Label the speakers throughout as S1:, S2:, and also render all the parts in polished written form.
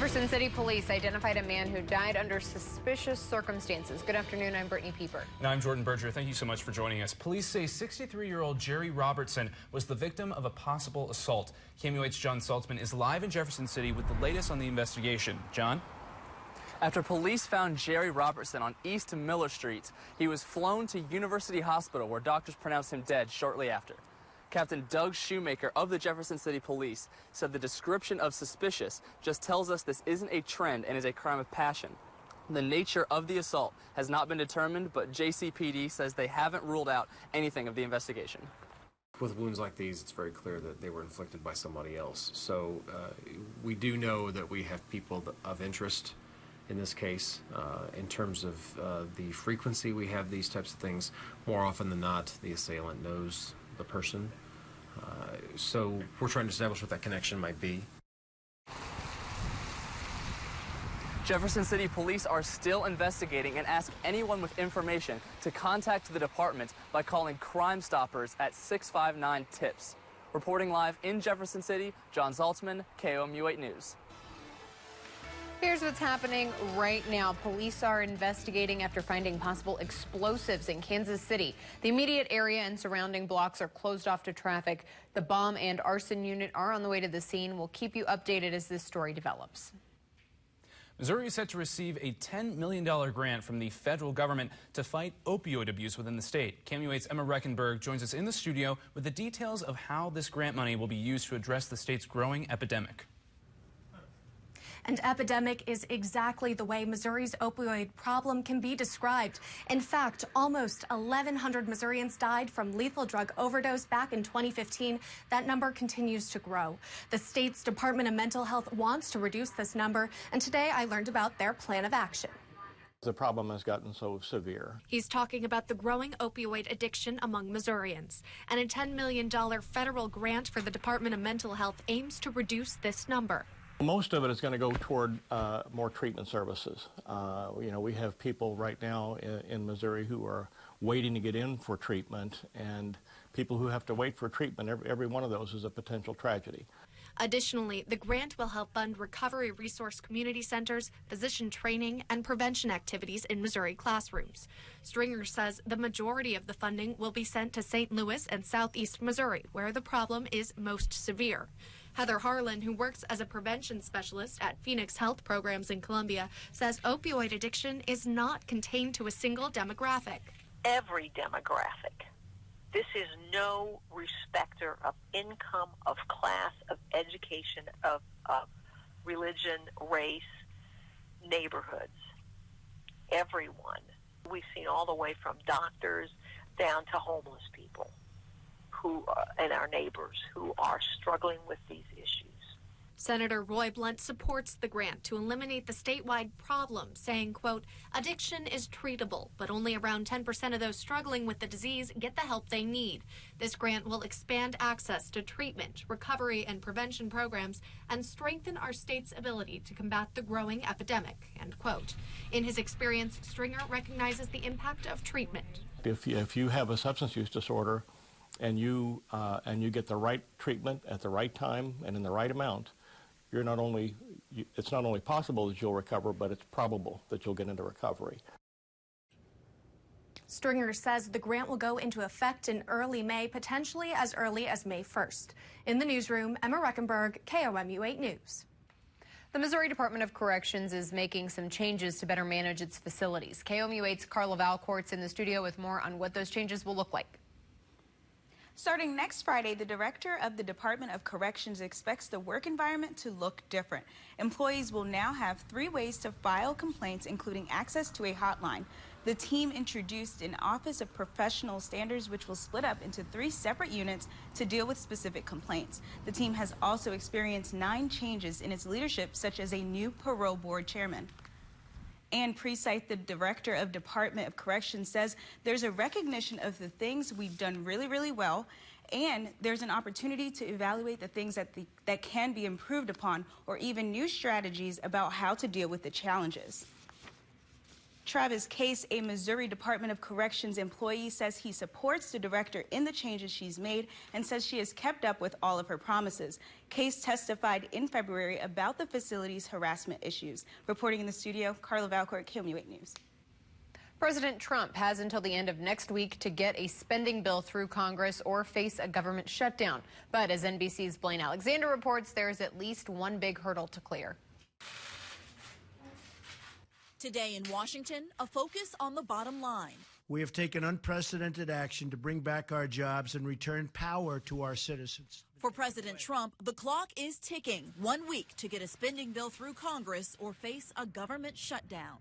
S1: Jefferson City Police identified a man who died under suspicious circumstances. Good afternoon, I'm Brittany Pieper.
S2: And I'm Jordan Berger. Thank you so much for joining us. Police say 63-year-old Jerry Robertson was the victim of a possible assault. KMUH's John Saltzman is live in Jefferson City with the latest on the investigation. John?
S3: After police found Jerry Robertson on East Miller Street, he was flown to University Hospital where doctors pronounced him dead shortly after. Captain Doug Shoemaker of the Jefferson City Police said the description of suspicious just tells us this isn't a trend and is a crime of passion. The nature of the assault has not been determined, but JCPD says they haven't ruled out anything of the investigation.
S4: With wounds like these, it's very clear that they were inflicted by somebody else. So we do know that we have people of interest in this case. In terms of the frequency we have these types of things, more often than not, the assailant knows the person. So we're trying to establish what that connection might be.
S3: Jefferson City Police are still investigating and ask anyone with information to contact the department by calling Crime Stoppers at 659-TIPS. Reporting live in Jefferson City, John Saltzman, KOMU 8 News.
S1: Here's what's happening right now. Police are investigating after finding possible explosives in Kansas City. The immediate area and surrounding blocks are closed off to traffic. The bomb and arson unit are on the way to the scene. We'll keep you updated as this story develops.
S2: Missouri is set to receive a $10 million grant from the federal government to fight opioid abuse within the state. KMU8's Emma Reckenberg joins us in the studio with the details of how this grant money will be used to address the state's growing epidemic.
S5: An epidemic is exactly the way Missouri's opioid problem can be described. In fact, almost 1,100 Missourians died from lethal drug overdose back in 2015. That number continues to grow. The state's Department of Mental Health wants to reduce this number, and today I learned about their plan of action.
S6: The problem has gotten so severe.
S5: He's talking about the growing opioid addiction among Missourians. And a $10 million federal grant for the Department of Mental Health aims to reduce this number.
S6: Most of it is going to go toward more treatment services. We have people right now in Missouri who are waiting to get in for treatment, and people who have to wait for treatment, every one of those is a potential tragedy.
S5: Additionally, the grant will help fund recovery resource community centers, physician training, and prevention activities in Missouri classrooms. Stringer says the majority of the funding will be sent to St. Louis and southeast Missouri, where the problem is most severe. Heather Harlan, who works as a prevention specialist at Phoenix Health Programs in Columbia, says opioid addiction is not contained to a single demographic.
S7: Every demographic. This is no respecter of income, of class, of education, of religion, race, neighborhoods. Everyone. We've seen all the way from doctors down to homeless people and our neighbors who are struggling with these issues.
S5: Senator Roy Blunt supports the grant to eliminate the statewide problem, saying, quote, addiction is treatable, but only around 10% of those struggling with the disease get the help they need. This grant will expand access to treatment, recovery, and prevention programs and strengthen our state's ability to combat the growing epidemic, end quote. In his experience, Stringer recognizes the impact of treatment.
S6: If you have a substance use disorder and you get the right treatment at the right time and in the right amount, it's not only possible that you'll recover, but it's probable that you'll get into recovery.
S5: Stringer says the grant will go into effect in early May, potentially as early as May 1st. In the newsroom, Emma Reckenberg, KOMU 8 News.
S1: The Missouri Department of Corrections is making some changes to better manage its facilities. KOMU 8's Carla Valcourt's in the studio with more on what those changes will look like.
S8: Starting next Friday, the director of the Department of Corrections expects the work environment to look different. Employees will now have 3 ways to file complaints, including access to a hotline. The team introduced an Office of Professional Standards, which will split up into 3 separate units to deal with specific complaints. The team has also experienced 9 changes in its leadership, such as a new parole board chairman. Ann Precythe, the director of Department of Corrections, says there's a recognition of the things we've done really, really well, and there's an opportunity to evaluate the things that can be improved upon, or even new strategies about how to deal with the challenges. Travis Case, a Missouri Department of Corrections employee, says he supports the director in the changes she's made and says she has kept up with all of her promises. Case testified in February about the facility's harassment issues. Reporting in the studio, Carla Valcourt, KOMU8 News.
S1: President Trump has until the end of next week to get a spending bill through Congress or face a government shutdown. But as NBC's Blaine Alexander reports, there's at least one big hurdle to clear.
S9: Today in Washington, a focus on the bottom line.
S10: We have taken unprecedented action to bring back our jobs and return power to our citizens.
S9: For President Trump, the clock is ticking. 1 week to get a spending bill through Congress or face a government shutdown.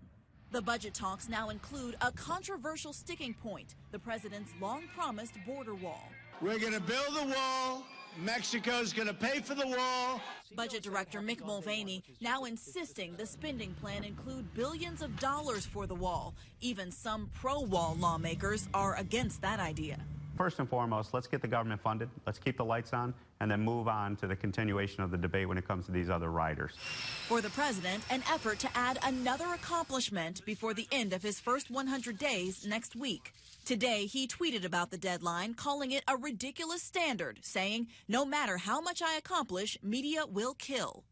S9: The budget talks now include a controversial sticking point, the president's long-promised border wall.
S10: We're going to build the wall. Mexico's going to pay for the wall.
S9: Budget Director Mick Mulvaney now insisting the spending plan include billions of dollars for the wall. Even some pro-wall lawmakers are against that idea.
S11: First and foremost, let's get the government funded. Let's keep the lights on and then move on to the continuation of the debate when it comes to these other riders.
S9: For the president, an effort to add another accomplishment before the end of his first 100 days next week. Today, he tweeted about the deadline, calling it a ridiculous standard, saying, "No matter how much I accomplish, media will kill."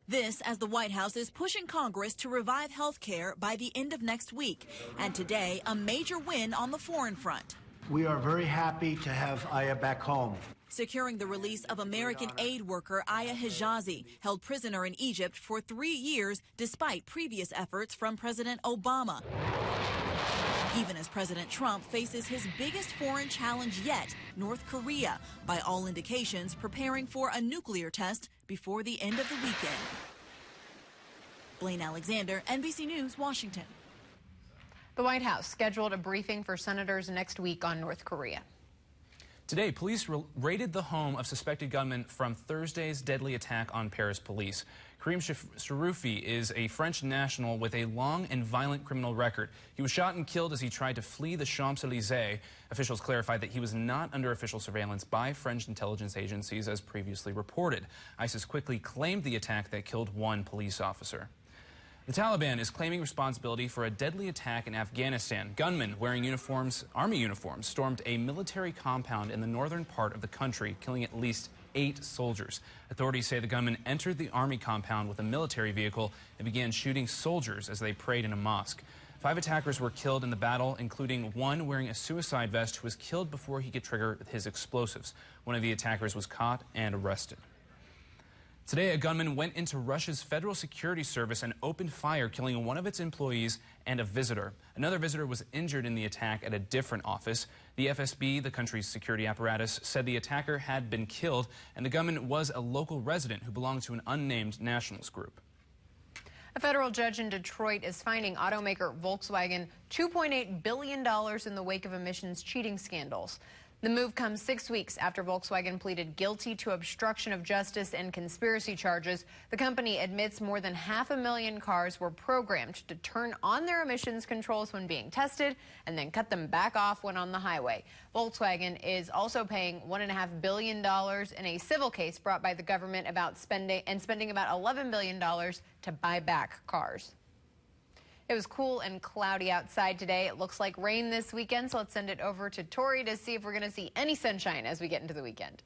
S9: This as the White House is pushing Congress to revive health care by the end of next week. And today, a major win on the foreign front.
S10: We are very happy to have Aya back home.
S9: Securing the release of American aid worker Aya Hijazi, held prisoner in Egypt for 3 years despite previous efforts from President Obama. Even as President Trump faces his biggest foreign challenge yet, North Korea, by all indications preparing for a nuclear test before the end of the weekend. Blaine Alexander, NBC News, Washington.
S1: The White House scheduled a briefing for senators next week on North Korea.
S2: Today, police raided the home of suspected gunman from Thursday's deadly attack on Paris police. Karim Sharoufi is a French national with a long and violent criminal record. He was shot and killed as he tried to flee the Champs-Élysées. Officials clarified that he was not under official surveillance by French intelligence agencies as previously reported. ISIS quickly claimed the attack that killed one police officer. The Taliban is claiming responsibility for a deadly attack in Afghanistan. Gunmen wearing army uniforms, stormed a military compound in the northern part of the country, killing at least 8 soldiers. Authorities say the gunmen entered the army compound with a military vehicle and began shooting soldiers as they prayed in a mosque. 5 attackers were killed in the battle, including one wearing a suicide vest who was killed before he could trigger his explosives. One of the attackers was caught and arrested. Today, a gunman went into Russia's Federal Security Service and opened fire, killing one of its employees and a visitor. Another visitor was injured in the attack at a different office. The FSB, the country's security apparatus, said the attacker had been killed, and the gunman was a local resident who belonged to an unnamed nationalist group.
S1: A federal judge in Detroit is fining automaker Volkswagen $2.8 billion in the wake of emissions cheating scandals. The move comes 6 weeks after Volkswagen pleaded guilty to obstruction of justice and conspiracy charges. The company admits more than 500,000 cars were programmed to turn on their emissions controls when being tested and then cut them back off when on the highway. Volkswagen is also paying $1.5 billion in a civil case brought by the government about spending about $11 billion to buy back cars. It was cool and cloudy outside today. It looks like rain this weekend, so let's send it over to Tori to see if we're going to see any sunshine as we get into the weekend.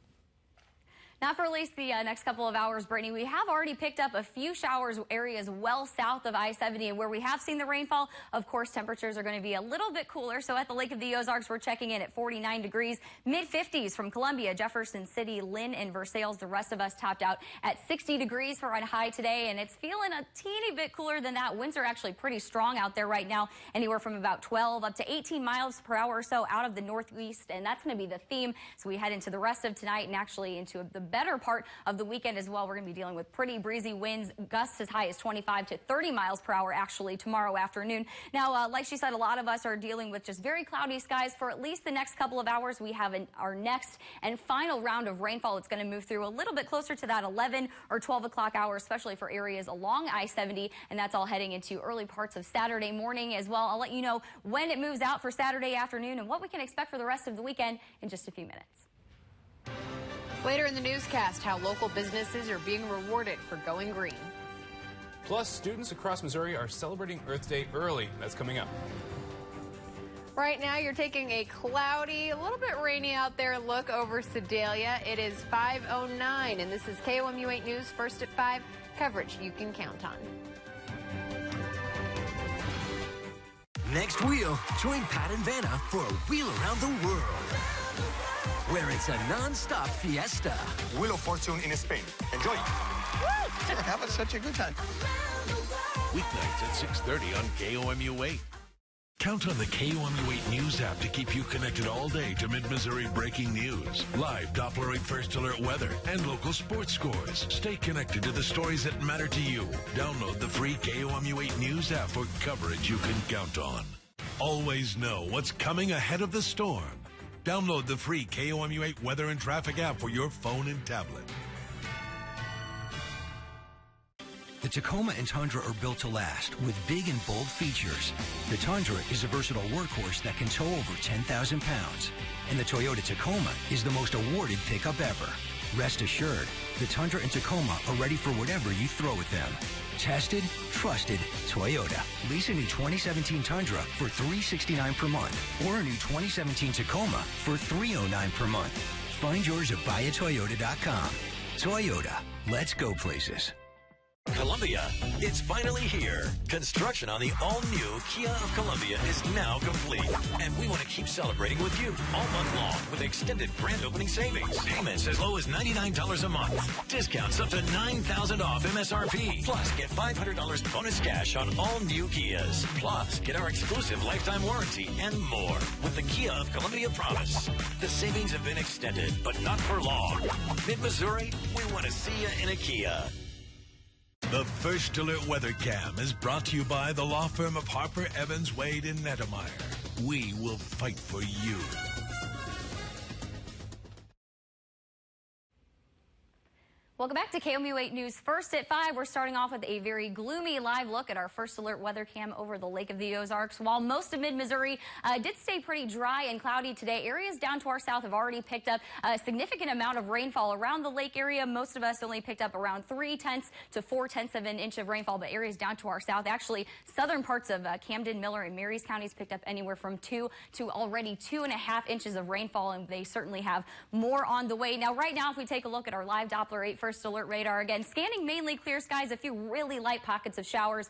S12: Not for at least the next couple of hours, Brittany. We have already picked up a few showers areas well south of I-70, and where we have seen the rainfall, of course, temperatures are going to be a little bit cooler. So at the Lake of the Ozarks, we're checking in at 49 degrees, mid-50s from Columbia, Jefferson City, Lynn, and Versailles. The rest of us topped out at 60 degrees for a high today, and it's feeling a teeny bit cooler than that. Winds are actually pretty strong out there right now, anywhere from about 12 up to 18 miles per hour or so out of the northeast, and that's going to be the theme. So we head into the rest of tonight and actually into the better part of the weekend as well. We're going to be dealing with pretty breezy winds, gusts as high as 25 to 30 miles per hour actually tomorrow afternoon. Now, like she said, a lot of us are dealing with just very cloudy skies for at least the next couple of hours. We have our next and final round of rainfall. It's going to move through a little bit closer to that 11 or 12 o'clock hour, especially for areas along I-70, and that's all heading into early parts of Saturday morning as well. I'll let you know when it moves out for Saturday afternoon and what we can expect for the rest of the weekend in just a few minutes.
S1: Later in the newscast, how local businesses are being rewarded for going green.
S2: Plus, students across Missouri are celebrating Earth Day early. That's coming up.
S1: Right now, you're taking a cloudy, a little bit rainy out there look over Sedalia. It is 5:09, and this is KOMU 8 News, first at 5, coverage you can count on.
S13: Next wheel, join Pat and Vanna for a wheel around the world, where it's a non-stop fiesta.
S14: Wheel of Fortune in Spain. Enjoy.
S15: Have such a good time.
S16: Weeknights at 6:30 on KOMU 8. Count on the KOMU 8 News app to keep you connected all day to Mid-Missouri breaking news, live Doppler 8 First Alert weather, and local sports scores. Stay connected to the stories that matter to you. Download the free KOMU 8 News app for coverage you can count on. Always know what's coming ahead of the storm. Download the free KOMU 8 weather and traffic app for your phone and tablet.
S13: The Tacoma and Tundra are built to last with big and bold features. The Tundra is a versatile workhorse that can tow over 10,000 pounds. And the Toyota Tacoma is the most awarded pickup ever. Rest assured, the Tundra and Tacoma are ready for whatever you throw at them. Tested, trusted, Toyota. Lease a new 2017 Tundra for $369 per month or a new 2017 Tacoma for $309 per month. Find yours at buyatoyota.com. Toyota, let's go places.
S17: Columbia, it's finally here. Construction on the all-new Kia of Columbia is now complete. And we want to keep celebrating with you all month long with extended grand opening savings. Payments as low as $99 a month. Discounts up to $9,000 off MSRP. Plus, get $500 bonus cash on all new Kias. Plus, get our exclusive lifetime warranty and more with the Kia of Columbia Promise. The savings have been extended, but not for long. Mid-Missouri, we want to see you in a Kia.
S16: The First Alert Weather Cam is brought to you by the law firm of Harper, Evans, Wade, and Nettemeyer. We will fight for you.
S12: Welcome back to KOMU 8 News. First at 5, we're starting off with a very gloomy live look at our First Alert weather cam over the Lake of the Ozarks. While most of mid-Missouri did stay pretty dry and cloudy today, areas down to our south have already picked up a significant amount of rainfall around the lake area. Most of us only picked up around 3/10 to 4/10 of an inch of rainfall, but areas down to our south, actually southern parts of Camden, Miller, and Marys counties picked up anywhere from 2 to already 2.5 inches of rainfall, and they certainly have more on the way. Now, right now, if we take a look at our live Doppler 8 First Alert radar, again, scanning mainly clear skies, a few really light pockets of showers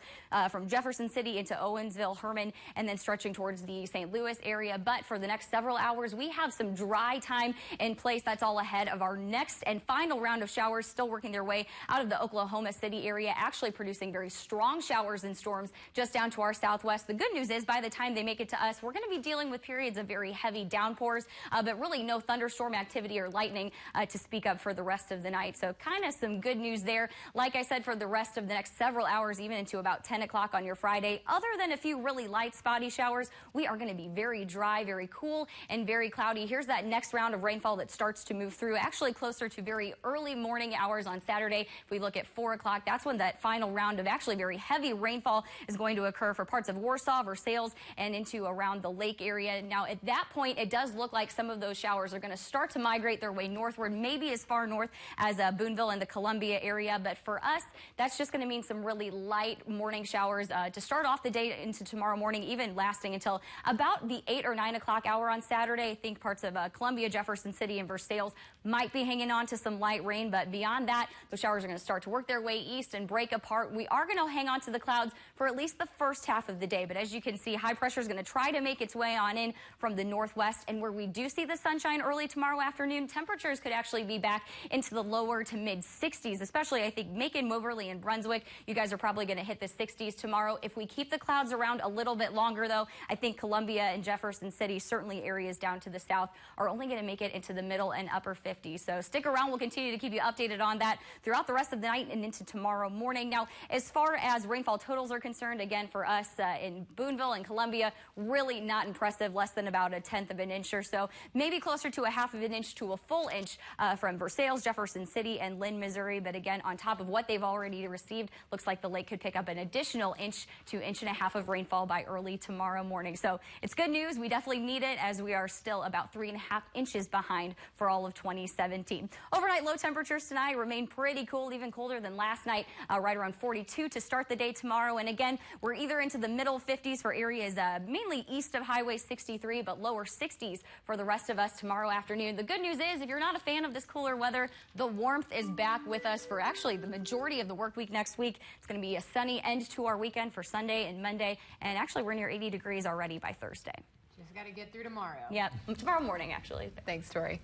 S12: from Jefferson City into Owensville, Herman, and then stretching towards the St. Louis area. But for the next several hours, we have some dry time in place. That's all ahead of our next and final round of showers, still working their way out of the Oklahoma City area, actually producing very strong showers and storms just down to our southwest. The good news is by the time they make it to us, we're going to be dealing with periods of very heavy downpours, but really no thunderstorm activity or lightning to speak of for the rest of the night. So kind of some good news there. Like I said, for the rest of the next several hours, even into about 10 o'clock on your Friday, other than a few really light spotty showers, we are going to be very dry, very cool, and very cloudy. Here's that next round of rainfall that starts to move through, actually closer to very early morning hours on Saturday. If we look at 4 o'clock, that's when that final round of actually very heavy rainfall is going to occur for parts of Warsaw, Versailles, and into around the lake area. Now, at that point, it does look like some of those showers are going to start to migrate their way northward, maybe as far north as Boonville and the Columbia area. But for us, that's just going to mean some really light morning showers to start off the day into tomorrow morning, even lasting until about the 8 or 9 o'clock hour on Saturday. I think parts of Columbia, Jefferson City, and Versailles might be hanging on to some light rain. But beyond that, the showers are going to start to work their way east and break apart. We are going to hang on to the clouds for at least the first half of the day. But as you can see, high pressure is going to try to make its way on in from the northwest. And where we do see the sunshine early tomorrow afternoon, temperatures could actually be back into the lower to mid 60s, especially I think Macon, Moberly, and Brunswick. You guys are probably going to hit the 60s tomorrow. If we keep the clouds around a little bit longer, though, I think Columbia and Jefferson City, certainly areas down to the south, are only going to make it into the middle and upper 50s. So stick around. We'll continue to keep you updated on that throughout the rest of the night and into tomorrow morning. Now, as far as rainfall totals are concerned, again, for us in Boonville and Columbia, really not impressive, less than about 1/10 of an inch or so, maybe closer to 1/2 of an inch to a full inch from Versailles, Jefferson City, and in Lynn, Missouri. But again, on top of what they've already received, looks like the lake could pick up an additional inch to inch and a half of rainfall by early tomorrow morning. So it's good news. We definitely need it, as we are still about 3.5 inches behind for all of 2017. Overnight low temperatures tonight remain pretty cool, even colder than last night, right around 42 to start the day tomorrow. And again, we're either into the middle 50s for areas mainly east of Highway 63, but lower 60s for the rest of us tomorrow afternoon. The good news is, if you're not a fan of this cooler weather, the warmth is back with us for actually the majority of the work week next week. It's going to be a sunny end to our weekend for Sunday and Monday, and actually we're near 80 degrees already by Thursday.
S1: Just got to get through tomorrow.
S12: Yep, tomorrow morning actually.
S1: Thanks, Tori.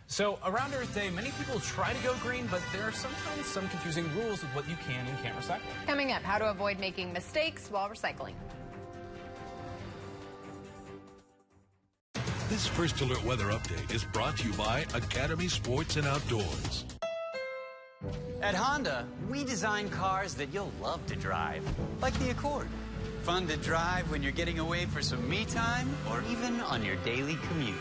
S2: So around Earth Day, many people try to go green, but there are sometimes some confusing rules with what you can and can't recycle.
S1: Coming up, how to avoid making mistakes while recycling.
S16: This First Alert Weather Update is brought to you by Academy Sports and Outdoors.
S18: At Honda, we design cars that you'll love to drive, like the Accord. Fun to drive when you're getting away for some me time or even on your daily commute.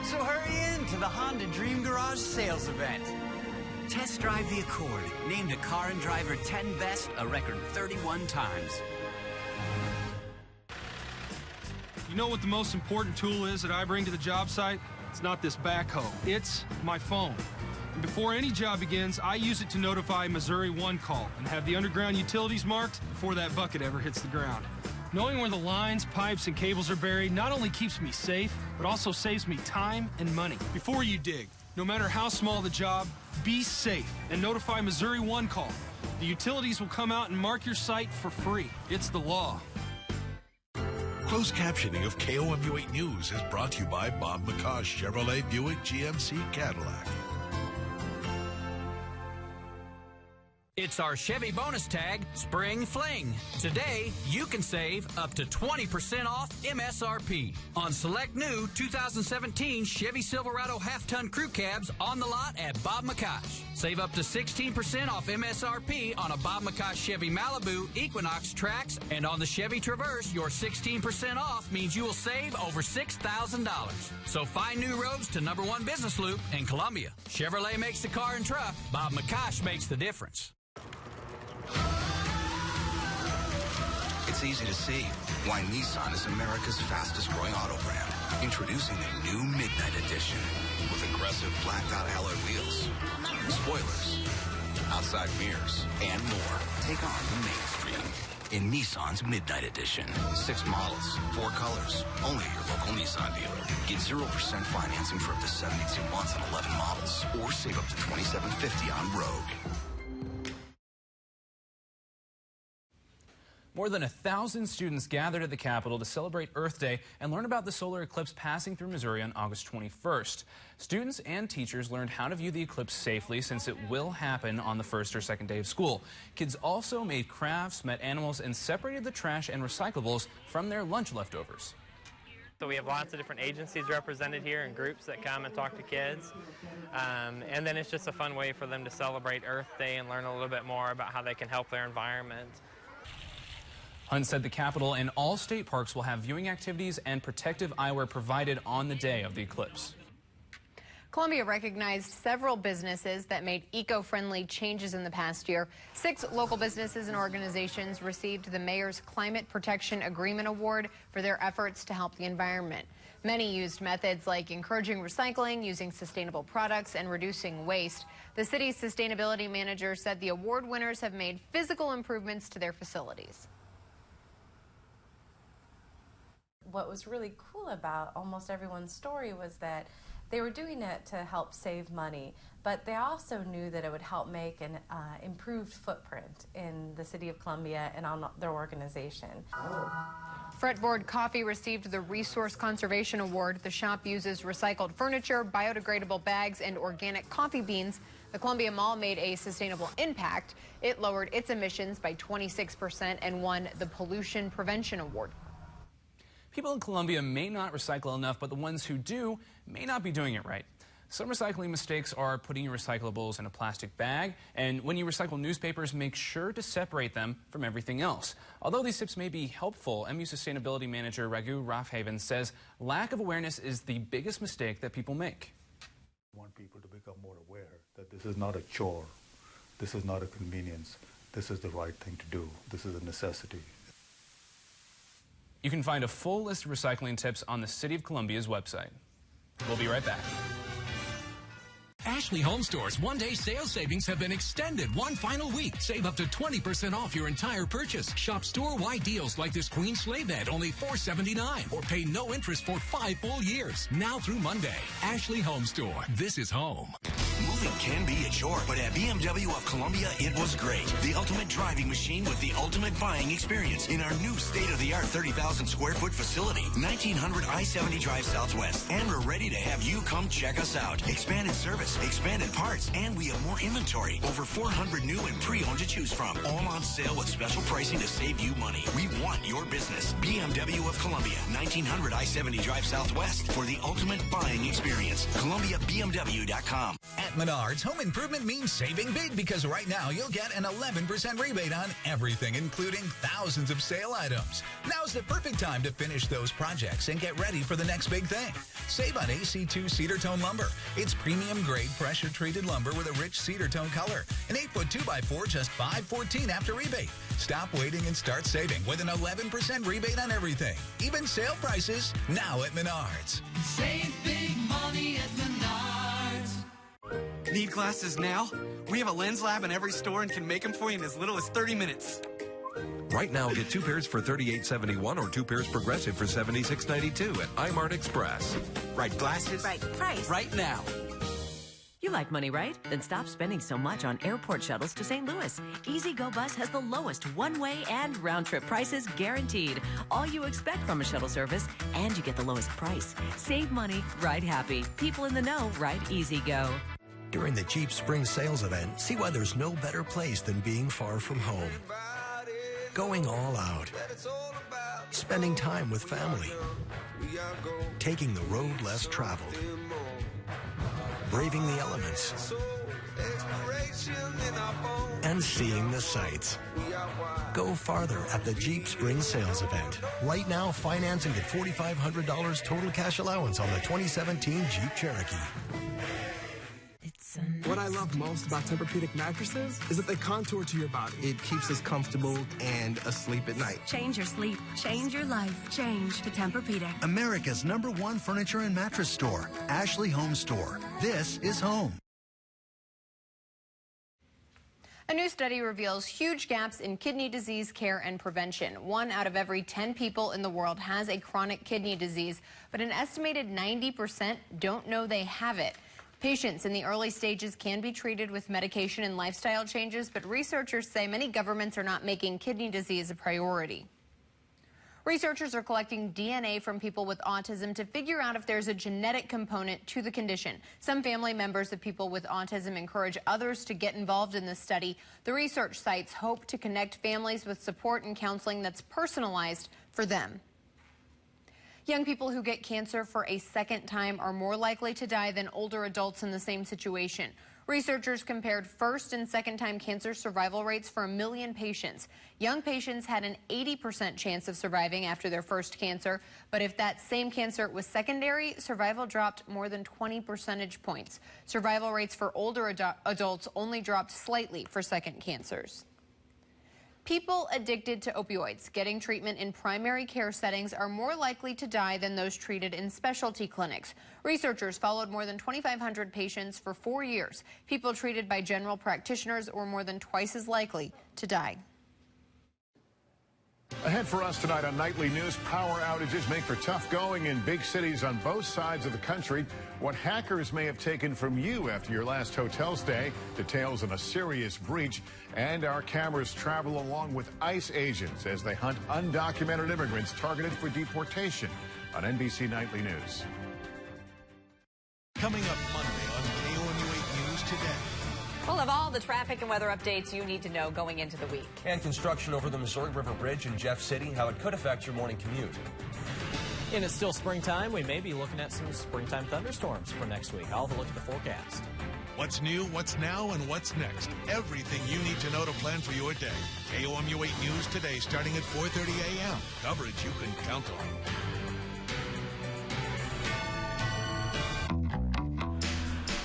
S18: So hurry in to the Honda Dream Garage sales event. Test drive the Accord, named a Car and Driver 10 Best a record 31 times.
S19: You know what the most important tool is that I bring to the job site? It's not this backhoe. It's my phone. And before any job begins, I use it to notify Missouri One Call and have the underground utilities marked before that bucket ever hits the ground. Knowing where the lines, pipes, and cables are buried not only keeps me safe, but also saves me time and money. Before you dig, no matter how small the job, be safe and notify Missouri One Call. The utilities will come out and mark your site for free. It's the law.
S16: Closed captioning of KOMU8 News is brought to you by Bob McCosh Chevrolet Buick GMC Cadillac.
S20: It's our Chevy bonus tag, Spring Fling. Today, you can save up to 20% off MSRP on select new 2017 Chevy Silverado half-ton crew cabs on the lot at Bob McCosh. Save up to 16% off MSRP on a Bob McCosh Chevy Malibu, Equinox, Trax, and on the Chevy Traverse, your 16% off means you will save over $6,000. So find new roads to #1 business loop in Columbia. Chevrolet makes the car and truck. Bob McCosh makes the difference.
S21: It's easy to see why Nissan is America's fastest growing auto brand. Introducing the new Midnight Edition with aggressive blacked-out alloy wheels, spoilers, outside mirrors, and more. Take on the mainstream in Nissan's Midnight Edition. 6 models, 4 colors, only at your local Nissan dealer. Get 0% financing for up to 72 months on 11 models, or save up to $2,750 on Rogue.
S2: More than 1,000 students gathered at the Capitol to celebrate Earth Day and learn about the solar eclipse passing through Missouri on August 21st. Students and teachers learned how to view the eclipse safely, since it will happen on the first or second day of school. Kids also made crafts, met animals, and separated the trash and recyclables from their lunch leftovers.
S22: So we have lots of different agencies represented here and groups that come and talk to kids. And then it's just a fun way for them to celebrate Earth Day and learn a little bit more about how they can help their environment.
S2: Hunt said the Capitol and all state parks will have viewing activities and protective eyewear provided on the day of the eclipse.
S1: Columbia recognized several businesses that made eco-friendly changes in the past year. 6 local businesses and organizations received the Mayor's Climate Protection Agreement Award for their efforts to help the environment. Many used methods like encouraging recycling, using sustainable products, and reducing waste. The city's sustainability manager said the award winners have made physical improvements to their facilities.
S23: What was really cool about almost everyone's story was that they were doing it to help save money, but they also knew that it would help make an improved footprint in the city of Columbia and on their organization.
S1: Fretboard Coffee received the Resource Conservation Award. The shop uses recycled furniture, biodegradable bags, and organic coffee beans. The Columbia Mall made a sustainable impact. It lowered its emissions by 26% and won the Pollution Prevention Award.
S2: People in Columbia may not recycle enough, but the ones who do may not be doing it right. Some recycling mistakes are putting your recyclables in a plastic bag, and when you recycle newspapers, make sure to separate them from everything else. Although these tips may be helpful, MU Sustainability Manager Raghu Rafhaven says lack of awareness is the biggest mistake that people make.
S3: I want people to become more aware that this is not a chore, this is not a convenience, this is the right thing to do, this is a necessity.
S2: You can find a full list of recycling tips on the City of Columbia's website. We'll be right back.
S4: Ashley Home Store's one-day sales savings have been extended one final week. Save up to 20% off your entire purchase. Shop store-wide deals like this queen sleigh bed, only $4.79, or pay no interest for 5 full years. Now through Monday. Ashley Home Store. This is home.
S7: Moving can be a chore, but at BMW of Columbia, it was great. The ultimate driving machine with the ultimate buying experience in our new state-of-the-art 30,000 square foot facility, 1900 I-70 Drive Southwest. And we're ready to have you come check us out. Expanded service, expanded parts, and we have more inventory. Over 400 new and pre-owned to choose from. All on sale with special pricing to save you money. We want your business. BMW of Columbia, 1900 I-70 Drive Southwest for the ultimate buying experience. ColumbiaBMW.com.
S24: At Menards, home improvement means saving big because right now you'll get an 11% rebate on everything, including thousands of sale items. Now's the perfect time to finish those projects and get ready for the next big thing. Save on AC2 cedar tone lumber. It's premium grade pressure treated lumber with a rich cedar tone color. An 8-foot 2x4 just $514 after rebate. Stop waiting and start saving with an 11% rebate on everything. Even sale prices now at Menards.
S25: Save big money at Menards.
S26: Need glasses now? We have a lens lab in every store and can make them for you in as little as 30 minutes.
S27: Right now, get 2 pairs for $38.71 or 2 pairs progressive for $76.92 at iMart Express.
S26: Right glasses.
S28: Right price.
S26: Right now.
S28: You like money, right? Then stop spending so much on airport shuttles to St. Louis. Easy Go Bus has the lowest one-way and round-trip prices guaranteed. All you expect from a shuttle service, and you get the lowest price. Save money, ride happy. People in the know, ride Easy Go.
S13: During the Jeep Spring Sales Event, see why there's no better place than being far from home. Going all out. Spending time with family. Taking the road less traveled. Braving the elements. And seeing the sights. Go farther at the Jeep Spring Sales Event. Right now, finance and get $4,500 total cash allowance on the 2017 Jeep Cherokee.
S29: What I love most about Tempur-Pedic mattresses is that they contour to your body. It keeps us comfortable and asleep at night.
S30: Change your sleep. Change your life. Change to Tempur-Pedic.
S31: America's #1 furniture and mattress store, Ashley Home Store. This is home.
S1: A new study reveals huge gaps in kidney disease care and prevention. 1 out of every 10 people in the world has a chronic kidney disease, but an estimated 90% don't know they have it. Patients in the early stages can be treated with medication and lifestyle changes, but researchers say many governments are not making kidney disease a priority. Researchers are collecting DNA from people with autism to figure out if there's a genetic component to the condition. Some family members of people with autism encourage others to get involved in this study. The research sites hope to connect families with support and counseling that's personalized for them. Young people who get cancer for a second time are more likely to die than older adults in the same situation. Researchers compared first and second-time cancer survival rates for 1 million patients. Young patients had an 80% chance of surviving after their first cancer, but if that same cancer was secondary, survival dropped more than 20 percentage points. Survival rates for older adults only dropped slightly for second cancers. People addicted to opioids getting treatment in primary care settings are more likely to die than those treated in specialty clinics. Researchers followed more than 2,500 patients for 4 years. People treated by general practitioners were more than twice as likely to die.
S32: Ahead for us tonight on Nightly News, power outages make for tough going in big cities on both sides of the country. What hackers may have taken from you after your last hotel stay, details on a serious breach, and our cameras travel along with ICE agents as they hunt undocumented immigrants targeted for deportation on NBC Nightly News.
S16: Coming up Monday on KOMU8 News Today.
S33: We'll have all the traffic and weather updates you need to know going into the week.
S34: And construction over the Missouri River Bridge in Jeff City, how it could affect your morning commute.
S5: And it's still springtime. We may be looking at some springtime thunderstorms for next week. I'll have a look at the forecast.
S16: What's new, what's now, and what's next. Everything you need to know to plan for your day. KOMU 8 News today starting at 4:30 a.m. Coverage you can count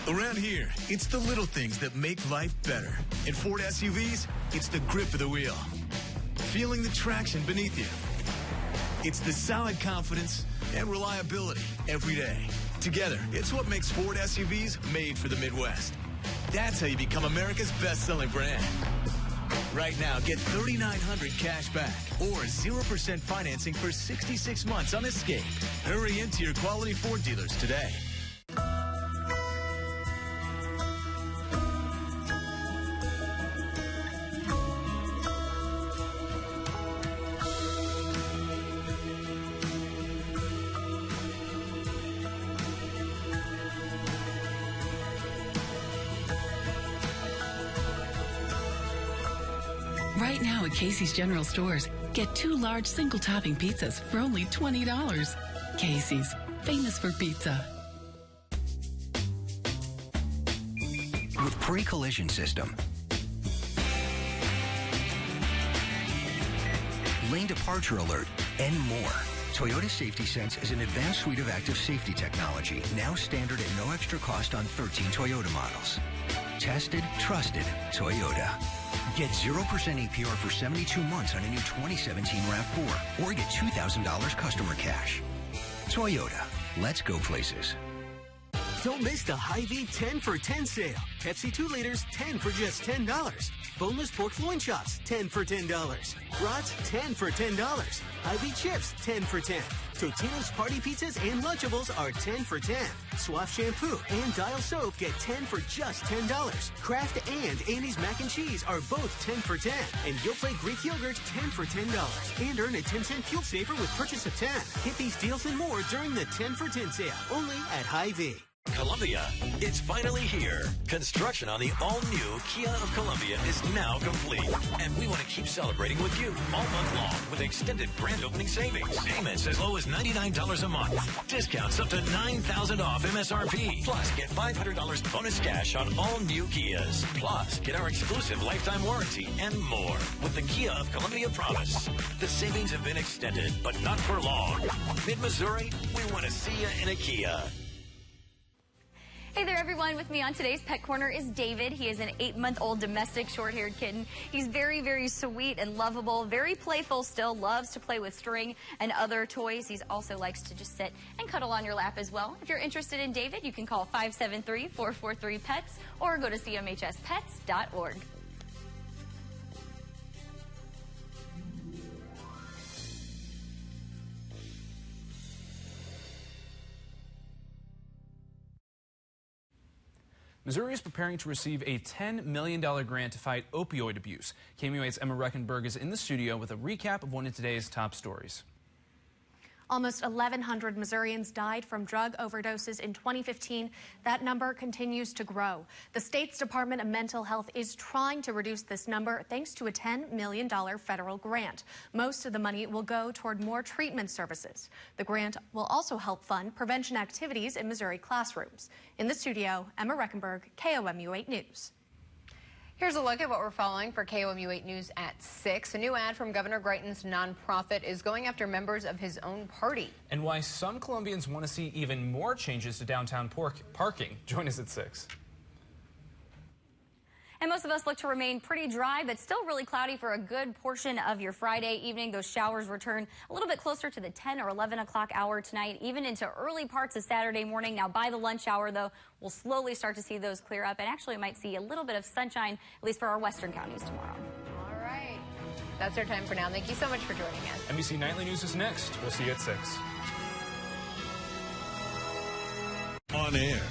S16: on.
S6: Around here, it's the little things that make life better. In Ford SUVs, it's the grip of the wheel. Feeling the traction beneath you. It's the solid confidence and reliability every day. Together, it's what makes Ford SUVs made for the Midwest. That's how you become America's best-selling brand. Right now, get $3,900 cash back or 0% financing for 66 months on Escape. Hurry into your quality Ford dealers today.
S8: Right now at Casey's General Stores, get 2 large single-topping pizzas for only $20. Casey's, famous for pizza.
S13: With pre-collision system, lane departure alert, and more, Toyota Safety Sense is an advanced suite of active safety technology, now standard at no extra cost on 13 Toyota models. Tested, trusted, Toyota. Get 0% APR for 72 months on a new 2017 RAV4 or get $2,000 customer cash. Toyota, let's go places.
S9: Don't miss the Hy-Vee 10 for 10 sale. Pepsi 2 liters, 10 for just $10. Boneless pork loin chops, 10 for $10. Brats, 10 for $10. Hy-Vee chips, 10 for 10. Totino's party pizzas and Lunchables are 10 for 10. Suave shampoo and Dial soap get 10 for just $10. Kraft and Andy's mac and cheese are both 10 for 10. And Yoplait Greek yogurt, 10 for $10. And earn a 10-cent fuel saver with purchase of 10. Get these deals and more during the 10 for 10 sale, only at Hy-Vee.
S10: Columbia, it's finally here. Construction on the all-new Kia of Columbia is now complete. And we want to keep celebrating with you all month long with extended grand opening savings. Payments as low as $99 a month. Discounts up to $9,000 off MSRP. Plus, get $500 bonus cash on all new Kias. Plus, get our exclusive lifetime warranty and more with the Kia of Columbia Promise. The savings have been extended, but not for long. Mid-Missouri, we want to see you in a Kia.
S11: Hey there, everyone. With me on today's Pet Corner is David. He is an 8-month-old domestic short-haired kitten. He's very, very sweet and lovable, very playful still, loves to play with string and other toys. He also likes to just sit and cuddle on your lap as well. If you're interested in David, you can call 573-443-PETS or go to cmhspets.org.
S2: Missouri is preparing to receive a $10 million grant to fight opioid abuse. KMU8's Emma Reckenberg is in the studio with a recap of one of today's top stories.
S12: Almost 1,100 Missourians died from drug overdoses in 2015. That number continues to grow. The state's Department of Mental Health is trying to reduce this number thanks to a $10 million federal grant. Most of the money will go toward more treatment services. The grant will also help fund prevention activities in Missouri classrooms. In the studio, Emma Reckenberg, KOMU 8 News.
S1: Here's a look at what we're following for KOMU 8 News at 6. A new ad from Governor Greitens' nonprofit is going after members of his own party.
S2: And why some Columbians want to see even more changes to downtown parking. Join us at 6.
S11: And most of us look to remain pretty dry, but still really cloudy for a good portion of your Friday evening. Those showers return a little bit closer to the 10 or 11 o'clock hour tonight, even into early parts of Saturday morning. Now, by the lunch hour, though, we'll slowly start to see those clear up, and actually might see a little bit of sunshine, at least for our western counties tomorrow.
S1: All right. That's our time for now. Thank you so much for joining us.
S2: NBC Nightly News is next. We'll see you at 6.
S16: On air.